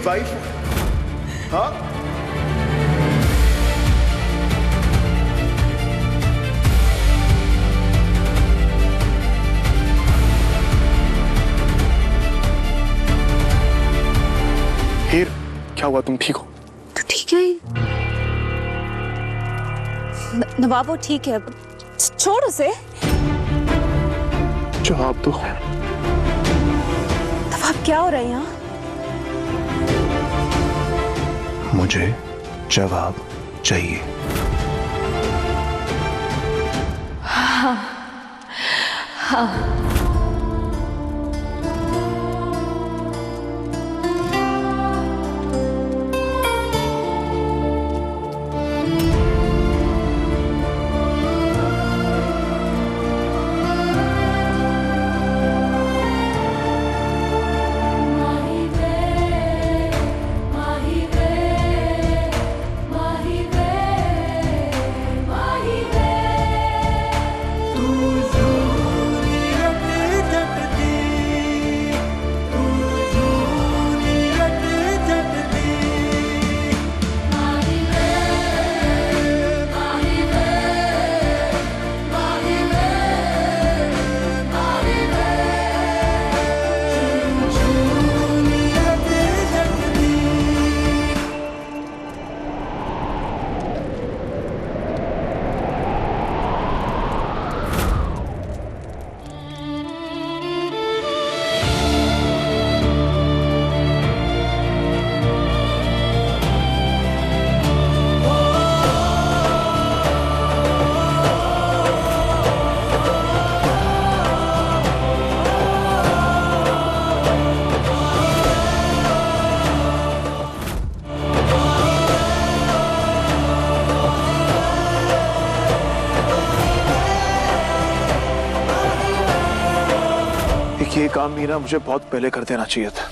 Wife? हाँ, हीर, क्या हुआ? तुम ठीक हो? तो ठीक है नवाब, वो ठीक है, छोड़ उसे। जवाब दो। नवाब क्या हो रहा है यहाँ? मुझे जवाब चाहिए। हाँ हाँ। ये काम मीना मुझे बहुत पहले कर देना चाहिए था।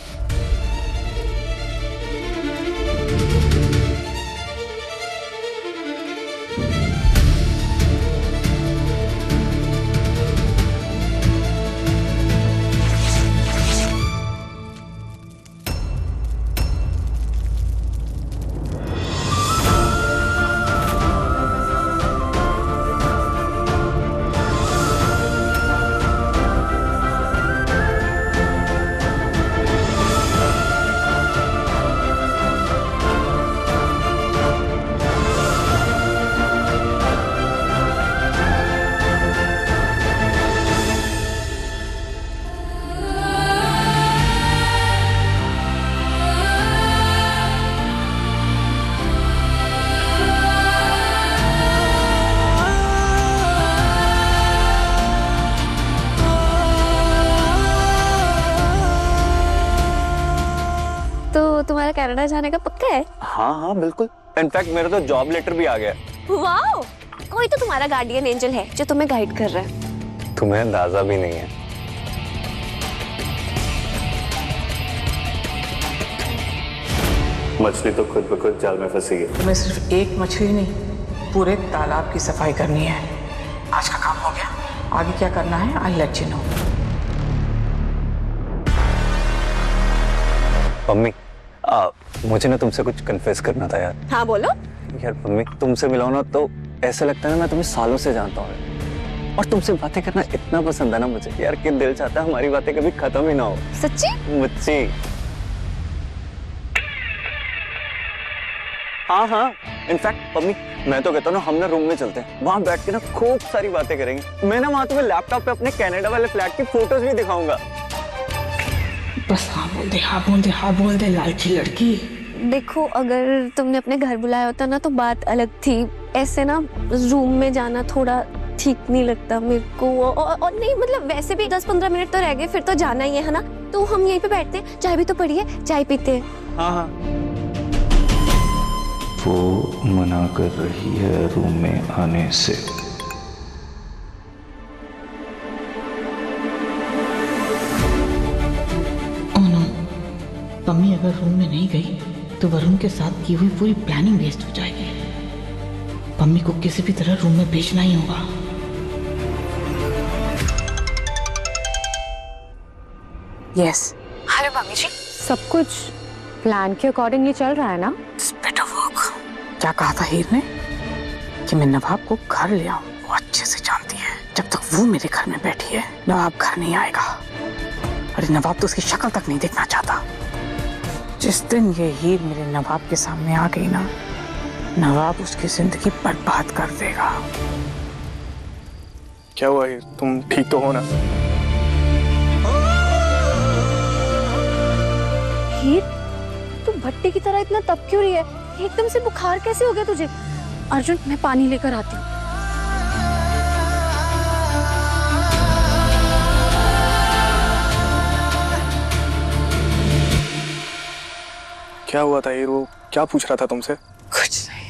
तुम्हारा कनाडा जाने का पक्का है? हाँ हाँ बिल्कुल, इनफैक्ट मेरा तो जॉब लेटर भी आ गया। वाओ! कोई तो तुम्हारा गार्डियन एंजल है जो तुम्हें गाइड कर रहा है। तुम्हें अंदाजा भी नहीं है। मछली तो खुद ब खुद जाल में फंसी है। तुम्हें सिर्फ एक मछली नहीं, पूरे तालाब की सफाई करनी है। आज का काम हो गया, आगे क्या करना है I let you know. Mummy, मुझे ना तुमसे कुछ कन्फेस करना था यार। हाँ बोलो। यार मम्मी, तुमसे मिला ना तो ऐसा लगता है ना मैं तुम्हें सालों से जानता हूँ, और तुमसे बातें करना इतना पसंद है ना मुझे यार कि दिल चाहता है हमारी बातें कभी खत्म ही ना हो। सच्ची? मुझसे। हाँ हाँ, इनफैक्ट मम्मी मैं तो कहता हूँ ना हम ना रूम में चलते हैं, वहाँ बैठ के ना खूब सारी बातें करेंगे। मैं ना वहाँ तुम्हें लैपटॉप पे अपने कनाडा वाले फ्लैट की फोटोज भी दिखाऊंगा। बस हाँ बोल दे, हाँ बोल दे, हाँ बोल दे लालची लड़की। देखो अगर तुमने अपने घर बुलाया होता ना तो बात अलग थी, ऐसे ना रूम में जाना थोड़ा ठीक नहीं लगता मेरे को। और नहीं मतलब वैसे भी 10-15 मिनट तो रह गए, फिर तो जाना ही है ना, तो हम यहीं पे बैठते हैं, चाय भी तो पड़ी है, चाय पीते हैं। हाँ हाँ। वो मना कर रही है रूम में आने से। मम्मी अगर रूम में नहीं गई तो वरुण के साथ की हुई पूरी प्लानिंग वेस्ट हो जाएगी। मम्मी को किसी भी तरह रूम में भेजना ही होगा। यस। हेलो मम्मी जी। सब कुछ प्लान के अकॉर्डिंगली चल रहा है ना? Better work. क्या कहा था हीर ने कि मैं नवाब को घर ले आऊं? वो अच्छे से जानती है जब तक वो मेरे घर में बैठी है नवाब घर नहीं आएगा। अरे नवाब तो उसकी शक्ल तक नहीं देखना चाहता। जिस दिन ये हीर मेरे नवाब के सामने आ गई ना, नवाब उसकी जिंदगी बर्बाद कर देगा। क्या हुआ हीर, तुम ठीक तो हो ना? हीर, तू भट्टी की तरह इतना तप क्यों रही है? एकदम से बुखार कैसे हो गया तुझे? अर्जुन, मैं पानी लेकर आती हूँ। क्या हुआ था हीर, वो क्या पूछ रहा था तुमसे? कुछ नहीं।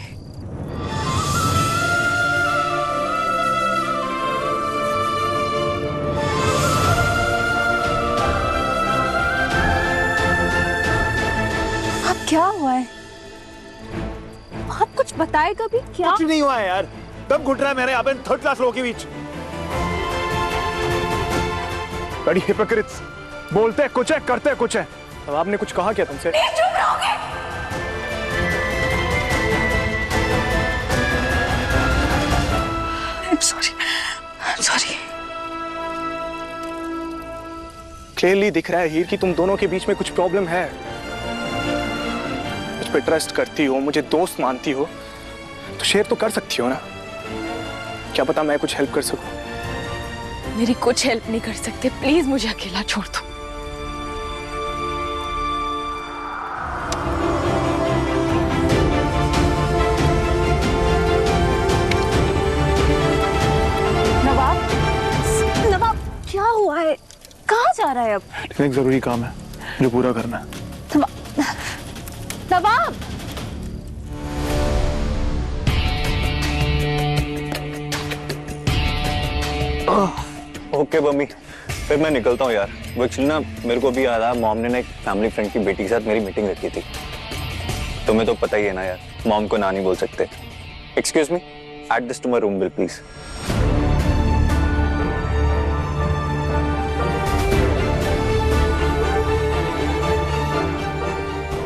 अब क्या हुआ है? आप कुछ बताए कभी? क्या कुछ नहीं हुआ है यार, दम घुट रहा है मेरे यहाँ पे थर्ड क्लास लोगों के बीच। बड़ी हिपोक्रिट्स, बोलते हैं कुछ है करते हैं कुछ है। अब आपने कुछ कहा क्या तुमसे? चुप रहोगे? I'm sorry। क्लियरली दिख रहा है हीर कि तुम दोनों के बीच में कुछ प्रॉब्लम है। मुझ पे ट्रस्ट करती हो, मुझे दोस्त मानती हो, तो शेयर तो कर सकती हो ना। क्या पता मैं कुछ हेल्प कर सकूं। मेरी कुछ हेल्प नहीं कर सकते, प्लीज मुझे अकेला छोड़ दो। नवाब, क्या हुआ है? कहाँ जा रहा है अब? लेकिन एक जरूरी काम है जो पूरा करना है। नवाब, ओके बम्मी, फिर मैं निकलता हूँ यार। वो एक्चुअली ना मेरे को भी याद आया, मॉम ने ना एक फैमिली फ्रेंड की बेटी के साथ मेरी मीटिंग रखी थी। तुम्हें तो पता ही है ना यार, मॉम को ना नहीं बोल सकते। Excuse me, add this to my room bill please.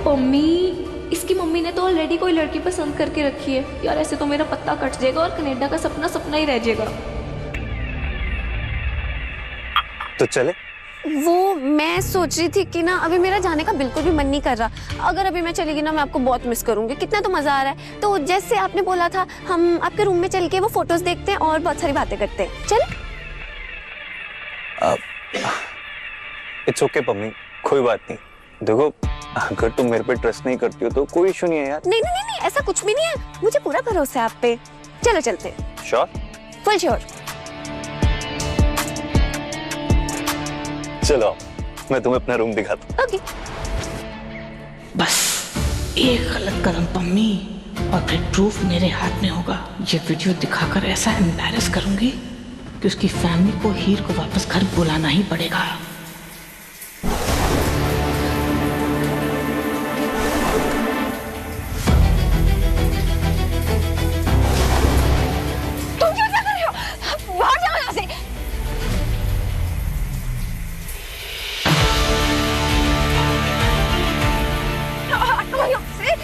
Mummy, इसकी मम्मी ने तो ऑलरेडी कोई लड़की पसंद करके रखी है यार। ऐसे तो मेरा पत्ता कट जाएगा और कनाडा का सपना सपना ही रह जाएगा। तो चले? वो मैं सोच रही थी कि ना अभी मेरा जाने का बिल्कुल भी मन नहीं कर रहा। अगर अभी मैं चली गई ना, मैं आपको बहुत मिस करूंगी। कितना तो मजा आ रहा है। तो जैसे आपने बोला था, हम आपके रूम में चल के वो फोटोज देखते हैं और बहुत सारी बातें करते हैं। चल? इट्स ओके पम्मी, कोई बात नहीं। देखो, अगर तुम मेरे पे ट्रस्ट नहीं करती हो तो कोई इशू नहीं है यार। नहीं नहीं नहीं नहीं, ऐसा कुछ भी नहीं है। मुझे पूरा भरोसा है आप पे। चलो चलते। श्योर? Full sure. चलो, मैं तुम्हें अपना रूम दिखाता हूँ। ओके। बस एक गलत कदम पम्मी और फिर प्रूफ मेरे हाथ में होगा। ये वीडियो दिखाकर ऐसा एम्बैरेस करूंगी कि उसकी फैमिली को हीर को वापस घर बुलाना ही पड़ेगा। तुम क्यों क्या कर रहे हो? बाहर जाओ यहाँ से। हटो यहाँ से।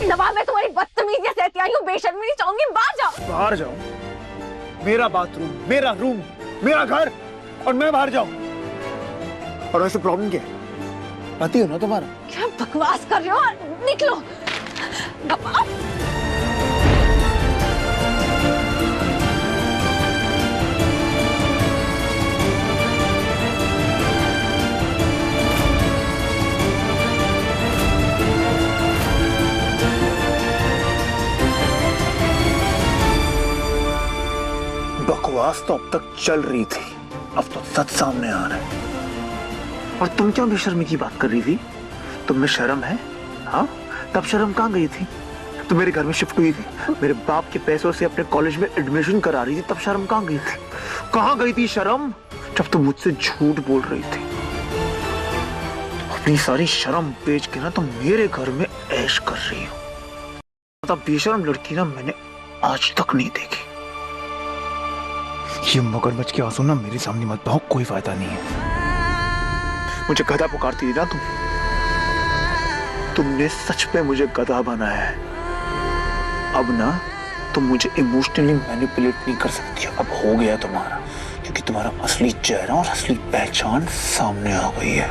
नवाब, मैं तुम्हारी बदतमीजी सहती आई हूँ, बेशर्मी नहीं चाहूंगी। बाहर जाओ। बाहर जाओ? मेरा बाथरूम, मेरा रूम, मेरा घर, और मैं बाहर जाऊं? और वैसे प्रॉब्लम क्या है? पति हो ना तुम्हारा? क्या बकवास कर रहे हो? निकलो। नवाब, बकवास तो अब तक चल रही थी, अब तो सच सामने आ रहा है। और तुम क्या बेशर्मी की बात कर रही थी? तुम में शर्म है? हाँ, तब शर्म कहाँ गई थी? तुम मेरे घर में शिफ्ट हुई थी, मेरे बाप के पैसों से अपने कॉलेज में एडमिशन करा रही थी, तब शर्म कहाँ गई थी? कहाँ गई थी शर्म जब तुम मुझसे झूठ बोल रही थी? अपनी सारी शर्म बेच के ना तुम मेरे घर में ऐश कर रही हो। तब बेशर्म लड़की ना मैंने आज तक नहीं देखी। ये मगरमच्छ के आंसू ना मेरे सामने मत बहाओ, कोई फायदा नहीं है। मुझे गधा पुकारती थी ना तुमने सच पे मुझे गधा बनाया है। अब ना तुम मुझे इमोशनली मैनिपुलेट नहीं कर सकती हो। अब हो गया तुम्हारा, क्योंकि तुम्हारा असली चेहरा और असली पहचान सामने आ गई है।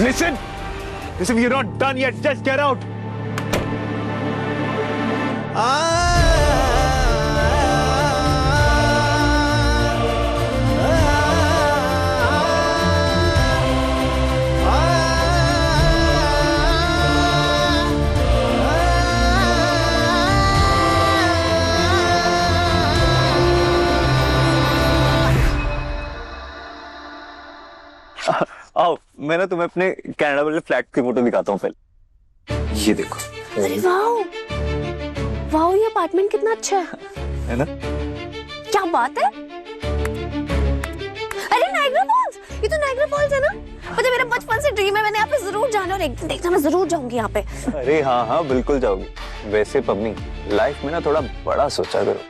Listen, you're not done yet. Just get out. आओ, मैं ना तुम्हें अपने कनाडा वाले फ्लैट की फोटो दिखाता हूँ पहले। ये देखो। अरे वाओ वाओ, ये अपार्टमेंट कितना अच्छा है ना? क्या बात है। अरे नाइग्रा फॉल्स, ये तो नाइग्रा फॉल्स है ना। मुझे मेरा बचपन से ड्रीम है, मैंने यहाँ पे जरूर जाना और एक दिन देखना, मैं जरूर जाऊंगी यहाँ पे। अरे हाँ हाँ, बिल्कुल जाओगी। वैसे पम्मी, लाइफ में ना थोड़ा बड़ा सोचा करो।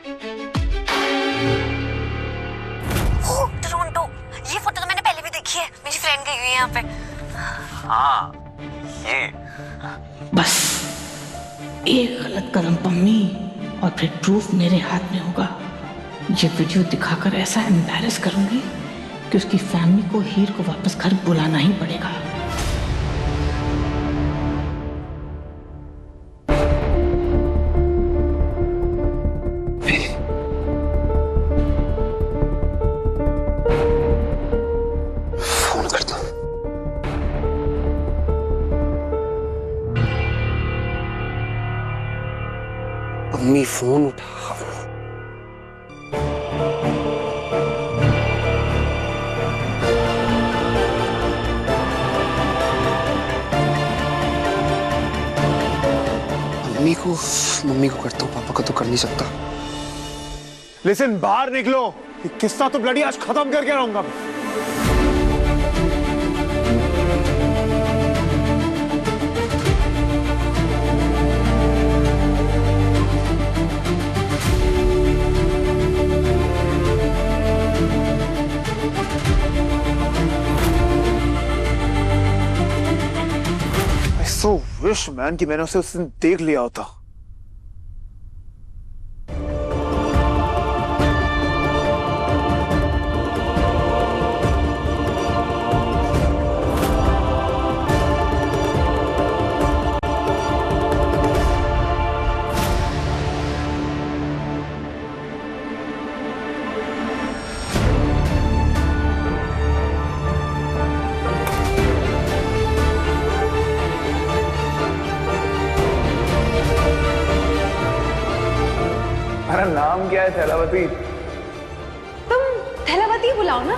टोरंटो, ये फोटो तो मैंने पहले भी देखी है, मेरी फ्रेंड गई हुई है यहाँ पे। हाँ, ये बस एक गलत कदम पम्मी और फिर प्रूफ मेरे हाथ में होगा। ये वीडियो दिखाकर ऐसा एम्बैरेस करूंगी कि उसकी फैमिली को हीर को वापस घर बुलाना ही पड़ेगा। फोन करता हूं। मम्मी फोन उठा। मम्मी को करता हूँ, पापा को तो कर नहीं सकता। लिसन, बाहर निकलो। ये किस्सा तो ब्लडी आज खत्म करके रहूंगा। I so wish man कि मैंने उसे उस दिन देख लिया होता। मेरा नाम क्या है? थैलावती। तुम थैलावती बुलाओ ना।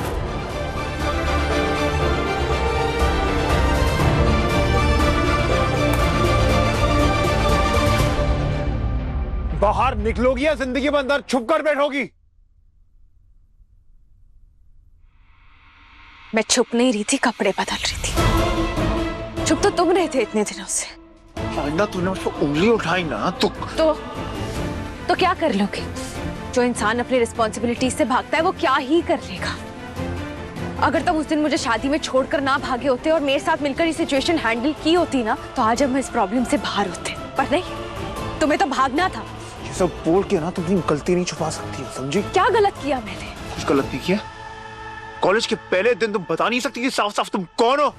बाहर निकलोगी या जिंदगी में अंदर छुप कर बैठोगी? मैं छुप नहीं रही थी, कपड़े बदल रही थी। छुप तो तुम रहे थे इतने दिनों से। आइंदा तूने मुझ पर उंगली उठाई ना तो क्या कर लोगे? जो इंसान अपनी रिस्पॉन्सिबिलिटी से भागता है वो क्या ही कर लेगा। अगर तुम उस दिन मुझे शादी में छोड़कर ना भागे होते और मेरे साथ मिलकर ये सिचुएशन हैंडल की होती ना, तो आज हम इस प्रॉब्लम से बाहर होते। पर नहीं, तुम्हें तो भागना था। ये सब बोल के ना तुम अपनी गलती नहीं छुपा सकती हो, समझी? क्या गलत किया मैंने? कुछ गलत नहीं किया। कॉलेज के पहले दिन तुम बता नहीं सकती कि साफ साफ तुम कौन हो।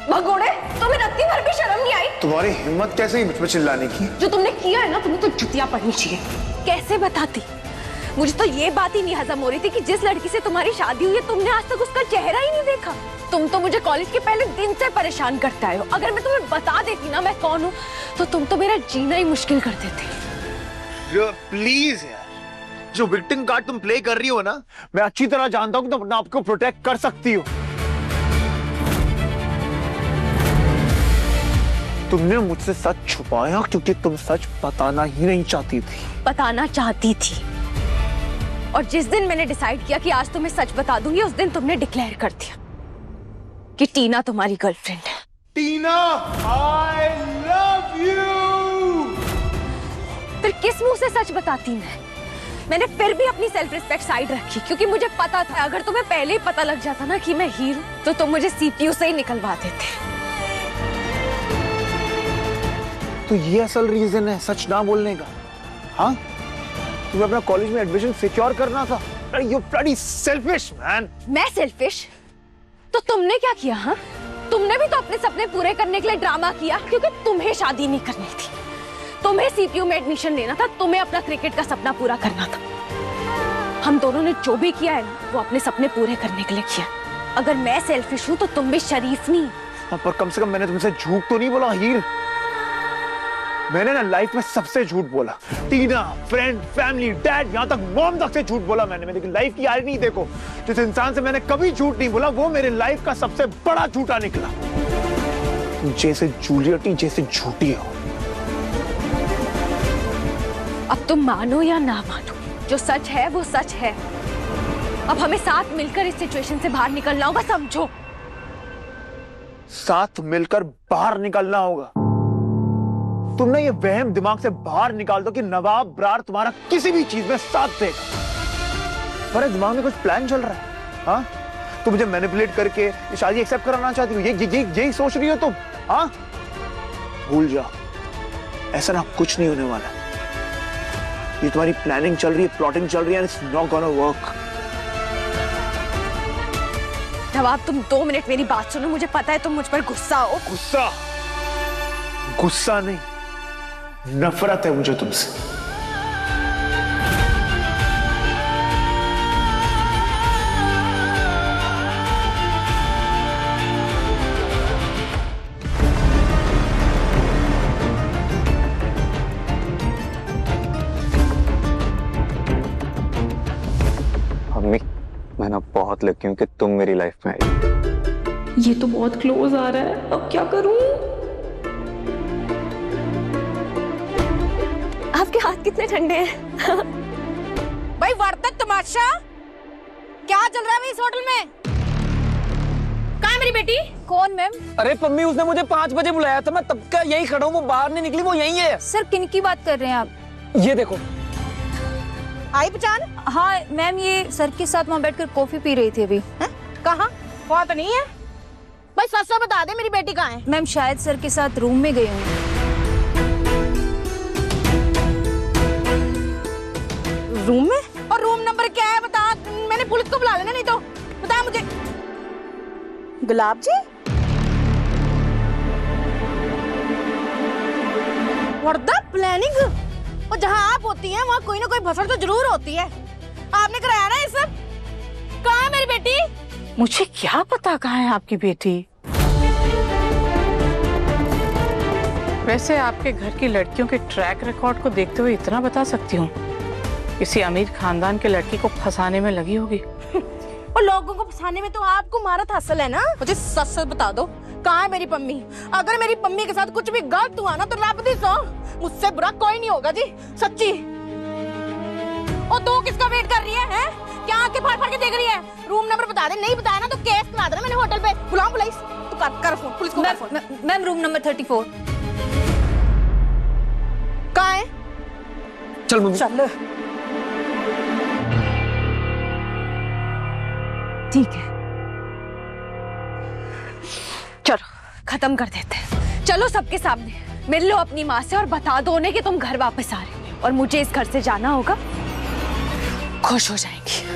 भगोड़े, तुम्हें रत्ती भर भी शर्म नहीं आई? तुम्हारी हिम्मत कैसे हुई मुझ पर चिल्लाने की? जो तुमने किया है ना, तुम्हें तो जुतियां पड़नी चाहिए। कैसे बताती? मुझे तो ये बात ही नहीं हजम हो रही थी कि जिस लड़की से तुम्हारी शादी हुई है, तुमने आज तक उसका चेहरा ही नहीं देखा। तुम तो मुझे कॉलेज के पहले दिन से परेशान करते आए हो। अगर मैं तुम्हें बता देती ना मैं कौन हूँ, तो तुम तो मेरा जीना ही मुश्किल कर देते। प्लीज यार, जो विक्टिम कार्ड तुम प्ले कर रही हो ना, मैं अच्छी तरह जानता हूँ कि तुम अपने आप को प्रोटेक्ट कर सकती हो। तुमने मुझसे सच छुपाया क्योंकि तुम सच बताना ही नहीं चाहती थी। बताना चाहती थी, और जिस दिन मैंने डिसाइड किया कि आज तुम्हें सच बता दूंगी, उस दिन तुमने डिक्लेयर कर दिया कि टीना तुम्हारी गर्लफ्रेंड है। टीना, I love you। फिर किस मुंह से सच बताती मैंने फिर भी अपनी सेल्फ रिस्पेक्ट साइड रखी, क्योंकि मुझे पता था अगर तुम्हें पहले ही पता लग जाता ना कि मैं हीर हूं, तो तुम मुझे सीपीयू से ही निकलवा देते। तो ये असल रीजन है सच ना बोलने का? हाँ, तुम्हें अपना कॉलेज में एडमिशन सिक्योर करना था। You bloody selfish man. मैं सेल्फिश? तो तुमने क्या किया? हाँ, तुमने भी तो अपने सपने पूरे करने के लिए ड्रामा किया, क्योंकि तुम्हें शादी नहीं करनी थी, तुम्हें सीपीयू में एडमिशन लेना था, तुम्हें अपना क्रिकेट का सपना पूरा करना था। हम दोनों ने जो भी किया है ना, वो अपने सपने पूरे करने के लिए किया। अगर मैं सेल्फिश हूं तो तुम भी शरीफ नहीं। पर कम से कम मैंने तुमसे झूठ तो नहीं बोला हीर। मैंने ना लाइफ में सबसे झूठ बोला। टीना, फ्रेंड, फैमिली, डैड, यहाँ तक मॉम तक से झूठ बोला मैंने। लेकिन लाइफ की आईनी देखो, जिस इंसान से मैंने कभी झूठ नहीं बोला वो मेरे लाइफ का सबसे बड़ा झूठा निकला। जैसे जूलियट जैसे झूठी हो। अब तुम मानो या ना मानो, जो सच है वो सच है। अब हमें साथ मिलकर इस सिचुएशन से बाहर निकलना होगा, समझो? साथ मिलकर बाहर निकलना होगा। तुम ना ये वहम दिमाग से बाहर निकाल दो कि नवाब ब्रार तुम्हारा किसी भी चीज में साथ देगा। तुम्हारे दिमाग में कुछ प्लान चल रहा है। हाँ, तुम मुझे मैनिपुलेट करके ये शादी एक्सेप्ट कराना चाहती हो, यही सोच रही हो तुम? हाँ, भूल जाओ, ऐसा ना कुछ नहीं होने वाला। ये तुम्हारी प्लानिंग चल रही है, प्लॉटिंग चल रही है, इट्स नॉट गोना वर्क। नवाब, तुम 2 मिनट मेरी बात सुनो। मुझे पता है तुम मुझ पर गुस्सा हो। गुस्सा? गुस्सा नहीं, नफरत है मुझे तुमसे। मम्मी, मैं ना बहुत लकी हूँ कि तुम मेरी लाइफ में आई। ये तो बहुत क्लोज आ रहा है, अब क्या करूं? आपके हाथ कितने ठंडे हैं। भाई वर्तक तमाशा क्या चल रहा है इस होटल में? कहाँ है मेरी बेटी? कौन मैम? अरे पम्मी, उसने मुझे 5 बजे बुलाया था, मैं तब का यही खड़ा हूँ, वो बाहर नहीं निकली, वो यही है। सर किन की बात कर रहे हैं आप? ये देखो। आई पहचान? हाँ मैम, ये सर के साथ वहाँ बैठकर कॉफी पी रही थी अभी। कहाँ? वहाँ तो नहीं है। भाई सच बता दे, मेरी बेटी कहाँ है? मैम शायद सर के साथ रूम में गई हूँ। रूम में? और रूम नंबर क्या है बता, मैंने पुलिस को बुला लेना नहीं तो। बता मुझे। गुलाब जी? वर्दा प्लानिंग? और जहाँ आप होती हैं वहाँ कोई ना कोई भसड़ तो जरूर होती है। आपने कराया ना ये सब? कहाँ है मेरी बेटी? मुझे क्या पता कहाँ है आपकी बेटी। वैसे आपके घर की लड़कियों के ट्रैक रिकॉर्ड को देखते हुए इतना बता सकती हूँ, किसी अमीर खानदान के लड़की को फंसाने में लगी होगी। और लोगों को फंसाने में तो आपको महारत हासिल है ना। मुझे सच सच बता दो, कहाँ है मेरी पम्मी? अगर मेरी पम्मी के साथ कुछ भी गलत हुआ ना तो रब दी सौ, मुझसे बुरा कोई नहीं होगा जी, सच्ची। और तू किसका वेट कर रही है? क्या आंखें फाड़ फाड़ के देख रही है? रूम नंबर बता दे, नहीं बताया ना तो केस करा देना मैंने होटल पे। बुलाऊं पुलिस? तू कर फोन पुलिस को। Ma'am room number 34। कहाँ है? चल मम्मी। चल ठीक है, चलो खत्म कर देते हैं। चलो सबके सामने मिल लो अपनी माँ से और बता दो उन्हें कि तुम घर वापस आ रहे हो और मुझे इस घर से जाना होगा। खुश हो जाएंगी।